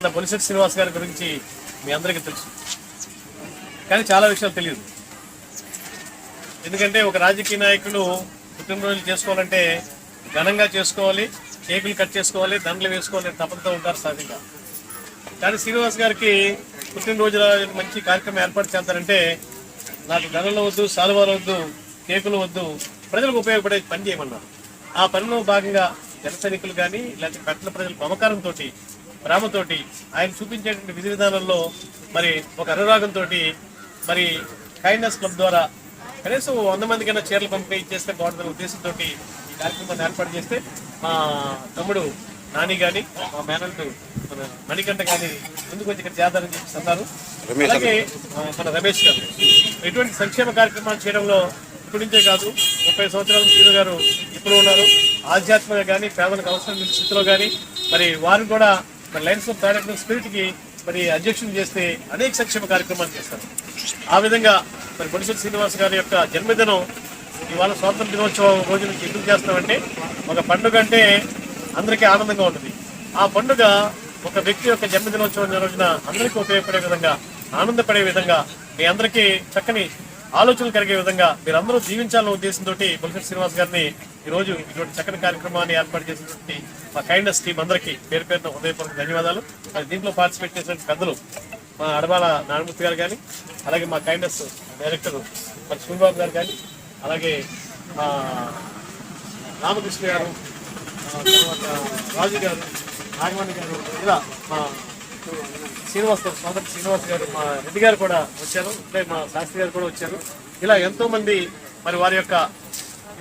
బొలిశెట్టి శ్రీనివాస్ గారి గురించి మీ అందరికీ తెలుసు, కానీ చాలా విషయాలు తెలియదు. ఎందుకంటే ఒక రాజకీయ నాయకులు పుట్టినరోజులు చేసుకోవాలంటే ఘనంగా చేసుకోవాలి, కేకులు కట్ చేసుకోవాలి, దండలు వేసుకోవాలి, తప్పతో ఉంటారు సహజంగా. కానీ శ్రీనివాస్ గారికి పుట్టినరోజుల మంచి కార్యక్రమం ఏర్పాటు చేస్తారంటే నాకు దండలు వద్దు, సాలువాలు వద్దు, కేకులు వద్దు, ప్రజలకు ఉపయోగపడే పని చేయమన్నారు. ఆ పనిలో భాగంగా జన సైనికులు కానీ లేకపోతే పట్టణ ప్రజల మమకారంతో, ప్రేమతోటి ఆయన చూపించేటువంటి విధి విధానంలో మరి ఒక అనురాగంతో మరి కైండ్నెస్ క్లబ్ ద్వారా కనీసం 100 మందికైనా చీరలు పంపిణీ చేస్తే బాగుంటుందనే ఉద్దేశంతో ఈ కార్యక్రమాన్ని ఏర్పాటు చేస్తే మా తమ్ముడు నాని కానీ మా మేనల్టు మన మణికంఠ కానీ ముందుకు వచ్చి ఇక్కడ చేద్దారని చెప్పి అన్నారు. అలాగే మన రమేష్ గారు ఎటువంటి సంక్షేమ కార్యక్రమాలు చేయడంలో ఇప్పటి నుంచే కాదు 30 సంవత్సరాల శ్రీను గారు ఇప్పుడు ఉన్నారు. ఆధ్యాత్మిక కానీ పేదలకు అవసరం స్థితిలో కానీ మరి వారు కూడా మరి లైన్స్ ఆఫ్ ప్రొడక్ట్ స్పిరిట్కి మరి అధ్యక్షులు చేస్తే అనేక సంక్షేమ కార్యక్రమాలు చేస్తారు. ఆ విధంగా మరి బొలిశెట్టి శ్రీనివాస్ గారి యొక్క జన్మదినం ఇవాళ స్వాతంత్ర దినోత్సవం రోజు నుంచి ఎందుకు చేస్తామంటే ఒక పండుగ అంటే అందరికీ ఆనందంగా ఉంటుంది. ఆ పండుగ ఒక వ్యక్తి యొక్క జన్మదినోత్సవం రోజున అందరికీ ఉపయోగపడే విధంగా, ఆనందపడే విధంగా, మీ అందరికీ చక్కని ఆలోచనలు కలిగే విధంగా మీరందరూ జీవించాలన్న ఉద్దేశంతో బొలిశెట్టి శ్రీనివాస్ గారిని ఈరోజు ఇటువంటి చక్కని కార్యక్రమాన్ని ఏర్పాటు చేసినటువంటి మా కైండ్నెస్ టీం అందరికీ పేరు పేరున హృదయపూర్వక ధన్యవాదాలు. దీంట్లో పార్టిసిపేట్ చేసినటువంటి పెద్దలు మా అడబాల నారాయణమూర్తి గారు కానీ, అలాగే మా కైండ్నెస్ డైరెక్టర్ మరి సూరిబాబు గారు కానీ, అలాగే మా రామకృష్ణ గారు, తర్వాత రాజు గారు, నాగమణి గారు, ఇలా మా శ్రీనివాస్ సోదరు శ్రీనివాస్ గారు, మా రెడ్డి గారు కూడా వచ్చారు, అంటే మా శాస్త్రి గారు కూడా వచ్చారు. ఇలా ఎంతో మంది మరి వారి యొక్క,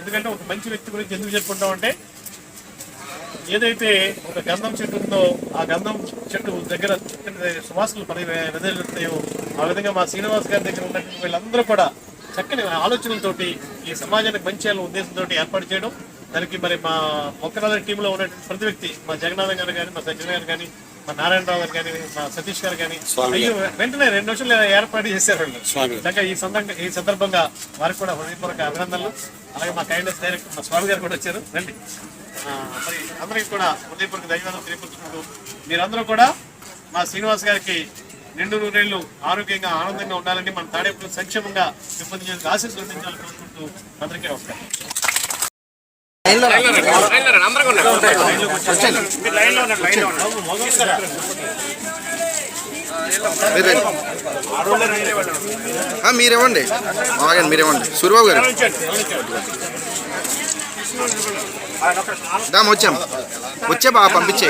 ఎందుకంటే ఒక మంచి వ్యక్తి గురించి ఎందుకు చెప్పుకుంటామంటే ఏదైతే ఒక గంధం చెట్టు ఉందో ఆ గంధం చెట్టు దగ్గర సువాసనలు వెదజల్లుతాయో ఆ విధంగా మా శ్రీనివాస్ గారి దగ్గర ఉన్నటువంటి వీళ్ళందరూ కూడా చక్కని ఆలోచనలతోటి ఈ సమాజానికి మంచి చేయాలనే ఉద్దేశంతో ఏర్పాటు చేయడం. దానికి మరి మా మొక్కరాల టీంలో ఉన్నటువంటి ప్రతి వ్యక్తి, మా జగన్నాథం గారు కానీ, మా సజ్జన గారు కానీ, మా నారాయణరావు గారు కానీ, మా సతీష్ గారు కానీ వెంటనే 2 నిమిషాలు ఏర్పాటు చేశారు. ఈ సందర్భంగా వారికి కూడా హృదయపూర్వక అభినందనలు. అలాగే మా కైండ్నెస్ డైరెక్టర్ మా స్వామి గారు కూడా వచ్చారు. రండి. మరి అందరికీ కూడా హృదయపూర్వక ధన్యవాదాలు తెలియపరుచుకుంటూ మీరందరూ కూడా మా శ్రీనివాస్ గారికి 2 నూరేళ్లు ఆరోగ్యంగా ఆనందంగా ఉండాలని, మన తాడేపల్లి సంక్షేమంగా పెంపొందించేందుకు ఆశీస్సులు అందించాలని కోరుకుంటూ అందరికీ నమస్కారం. మీరేమండి మీరేమండి సూరిబాబు గారు దామ్ వచ్చే బాగా పంపించే